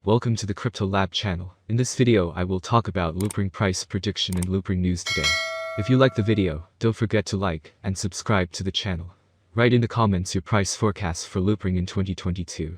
Welcome to the Crypto Lab channel. In this video I will talk about Loopring price prediction and Loopring news today. If you like the video, don't forget to like and subscribe to the channel. Write in the comments your price forecast for Loopring in 2022.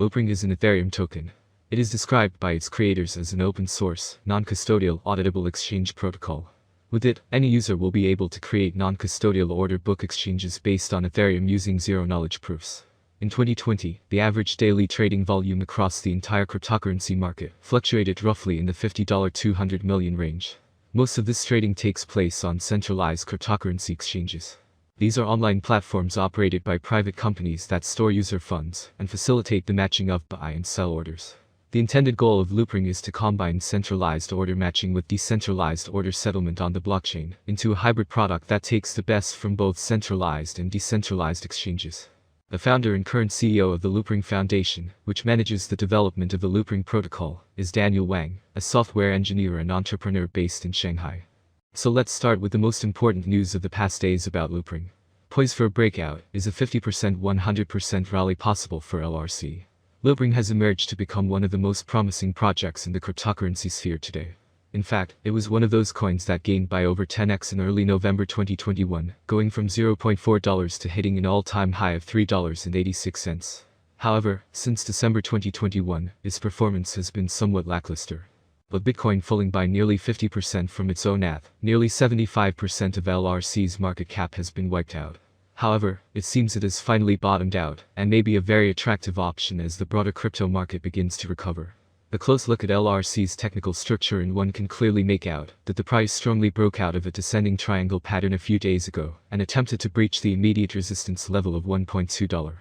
Loopring is an Ethereum token. It is described by its creators as an open source, non-custodial, auditable exchange protocol. With it, any user will be able to create non-custodial order book exchanges based on Ethereum using zero-knowledge proofs. In 2020, the average daily trading volume across the entire cryptocurrency market fluctuated roughly in the $50-200 million range. Most of this trading takes place on centralized cryptocurrency exchanges. These are online platforms operated by private companies that store user funds and facilitate the matching of buy and sell orders. The intended goal of Loopring is to combine centralized order matching with decentralized order settlement on the blockchain into a hybrid product that takes the best from both centralized and decentralized exchanges. The founder and current CEO of the Loopring Foundation, which manages the development of the Loopring protocol, is Daniel Wang, a software engineer and entrepreneur based in Shanghai. So let's start with the most important news of the past days about Loopring. Poised for a breakout, is a 50% 100% rally possible for LRC. Loopring has emerged to become one of the most promising projects in the cryptocurrency sphere today. In fact, it was one of those coins that gained by over 10x in early November 2021, going from $0.4 to hitting an all-time high of $3.86. However, since December 2021, its performance has been somewhat lackluster. With Bitcoin falling by nearly 50% from its own app, nearly 75% of LRC's market cap has been wiped out. However, it seems it has finally bottomed out, and may be a very attractive option as the broader crypto market begins to recover. A close look at LRC's technical structure and one can clearly make out that the price strongly broke out of a descending triangle pattern a few days ago and attempted to breach the immediate resistance level of $1.2.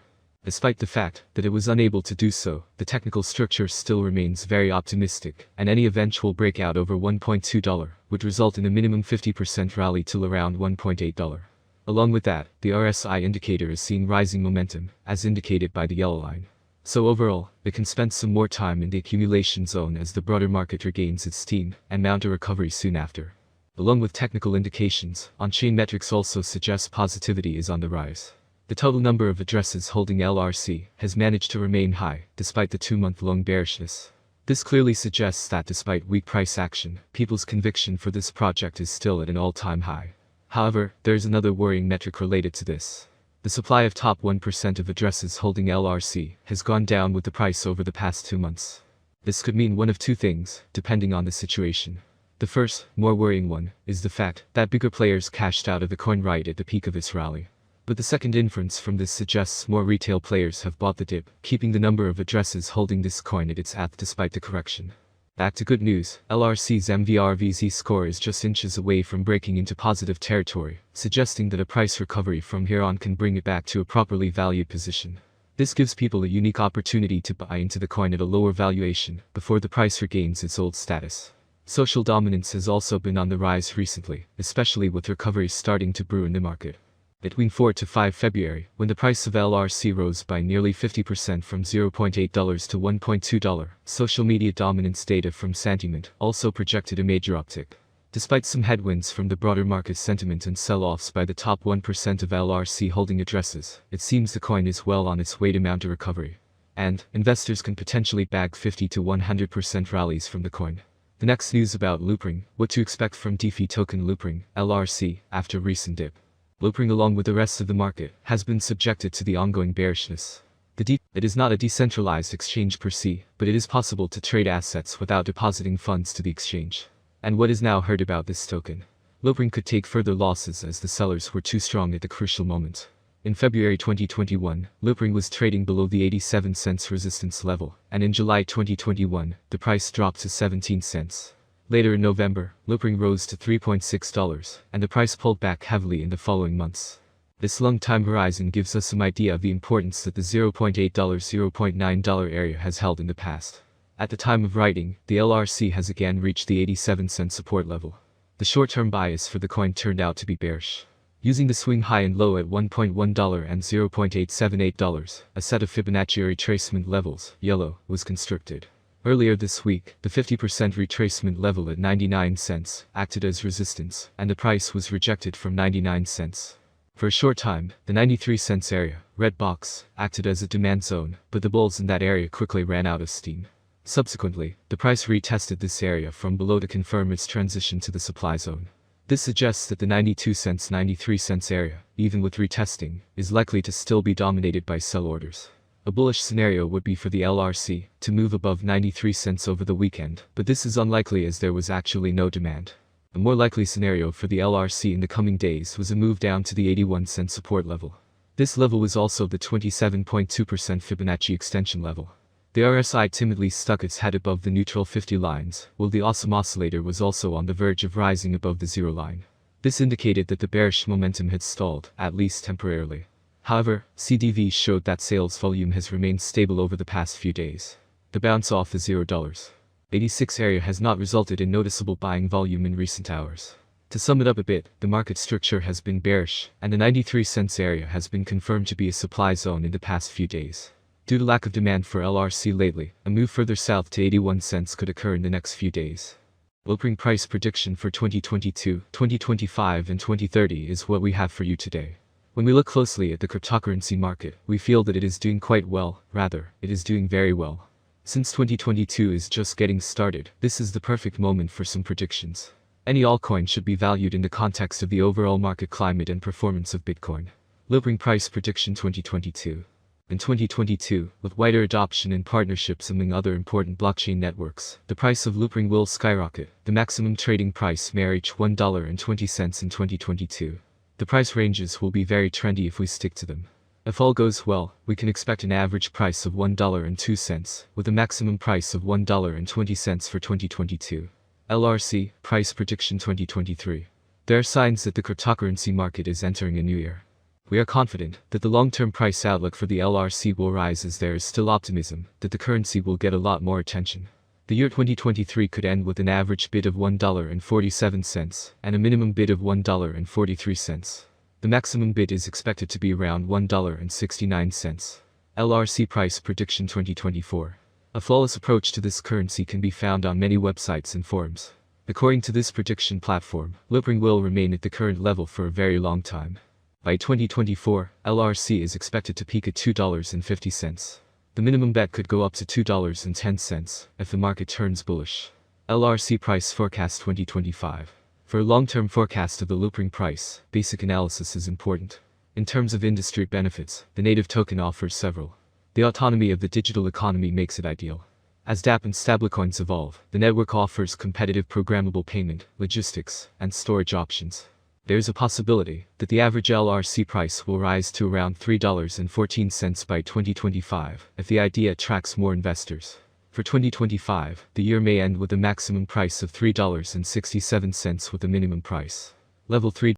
Despite the fact that it was unable to do so, the technical structure still remains very optimistic, and any eventual breakout over $1.2 would result in a minimum 50% rally till around $1.8. Along with that, the RSI indicator is seeing rising momentum, as indicated by the yellow line. So overall, it can spend some more time in the accumulation zone as the broader market regains its steam and mount a recovery soon after. Along with technical indications, on-chain metrics also suggest positivity is on the rise. The total number of addresses holding LRC has managed to remain high, despite the 2-month-long bearishness. This clearly suggests that despite weak price action, people's conviction for this project is still at an all-time high. However, there is another worrying metric related to this. The supply of top 1% of addresses holding LRC has gone down with the price over the past 2 months. This could mean one of two things, depending on the situation. The first, more worrying one, is the fact that bigger players cashed out of the coin right at the peak of its rally. But the second inference from this suggests more retail players have bought the dip, keeping the number of addresses holding this coin at its app despite the correction. Back to good news, LRC's MVRVZ score is just inches away from breaking into positive territory, suggesting that a price recovery from here on can bring it back to a properly valued position. This gives people a unique opportunity to buy into the coin at a lower valuation before the price regains its old status. Social dominance has also been on the rise recently, especially with recoveries starting to brew in the market. Between 4 to 5 February, when the price of LRC rose by nearly 50% from $0.8 to $1.2, social media dominance data from Sentiment also projected a major uptick. Despite some headwinds from the broader market sentiment and sell-offs by the top 1% of LRC holding addresses, it seems the coin is well on its way to mount a recovery. And, investors can potentially bag 50 to 100% rallies from the coin. The next news about Loopring, what to expect from DeFi token Loopring, LRC, after recent dip. Loopring, along with the rest of the market, has been subjected to the ongoing bearishness. It is not a decentralized exchange per se, but it is possible to trade assets without depositing funds to the exchange. And what is now heard about this token? Loopring could take further losses as the sellers were too strong at the crucial moment. In February 2021, Loopring was trading below the 87 cents resistance level, and in July 2021, the price dropped to 17 cents. Later in November, Loopring rose to $3.6, and the price pulled back heavily in the following months. This long time horizon gives us some idea of the importance that the $0.8, $0.9 area has held in the past. At the time of writing, the LRC has again reached the 87-cent support level. The short-term bias for the coin turned out to be bearish. Using the swing high and low at $1.1 and $0.878, a set of Fibonacci retracement levels, yellow, was constructed. Earlier this week, the 50% retracement level at 99 cents acted as resistance, and the price was rejected from 99 cents. For a short time, the 93 cents area, red box, acted as a demand zone, but the bulls in that area quickly ran out of steam. Subsequently, the price retested this area from below to confirm its transition to the supply zone. This suggests that the 92 cents 93 cents area, even with retesting, is likely to still be dominated by sell orders. A bullish scenario would be for the LRC to move above 93 cents over the weekend, but this is unlikely as there was actually no demand. A more likely scenario for the LRC in the coming days was a move down to the 81 cent support level. This level was also the 27.2% Fibonacci extension level. The RSI timidly stuck its head above the neutral 50 lines, while the awesome oscillator was also on the verge of rising above the zero line. This indicated that the bearish momentum had stalled, at least temporarily. However, CDV showed that sales volume has remained stable over the past few days. The bounce off the $0.86 area has not resulted in noticeable buying volume in recent hours. To sum it up a bit, the market structure has been bearish, and the 93 cents area has been confirmed to be a supply zone in the past few days. Due to lack of demand for LRC lately, a move further south to 81 cents could occur in the next few days. Loopring price prediction for 2022, 2025 and 2030 is what we have for you today. When we look closely at the cryptocurrency market, we feel that it is doing quite well, rather, it is doing very well. Since 2022 is just getting started, this is the perfect moment for some predictions. Any altcoin should be valued in the context of the overall market climate and performance of Bitcoin. Loopring price prediction 2022. In 2022, with wider adoption and partnerships among other important blockchain networks, the price of Loopring will skyrocket. The maximum trading price may reach $1.20 in 2022. The price ranges will be very trendy if we stick to them. If all goes well, we can expect an average price of $1.02, with a maximum price of $1.20 for 2022. LRC Price Prediction 2023. There are signs that the cryptocurrency market is entering a new era. We are confident that the long-term price outlook for the LRC will rise as there is still optimism that the currency will get a lot more attention. The year 2023 could end with an average bid of $1.47 and a minimum bid of $1.43. The maximum bid is expected to be around $1.69. LRC Price Prediction 2024. A flawless approach to this currency can be found on many websites and forums. According to this prediction platform, Loopring will remain at the current level for a very long time. By 2024, LRC is expected to peak at $2.50. The minimum bet could go up to $2.10 if the market turns bullish. LRC Price Forecast 2025. For a long-term forecast of the Loopring price, basic analysis is important. In terms of industry benefits, the native token offers several. The autonomy of the digital economy makes it ideal. As dApp and stablecoins evolve, the network offers competitive programmable payment, logistics, and storage options. There is a possibility that the average LRC price will rise to around $3.14 by 2025 if the idea attracts more investors. For 2025, the year may end with a maximum price of $3.67 with a minimum price. Level 3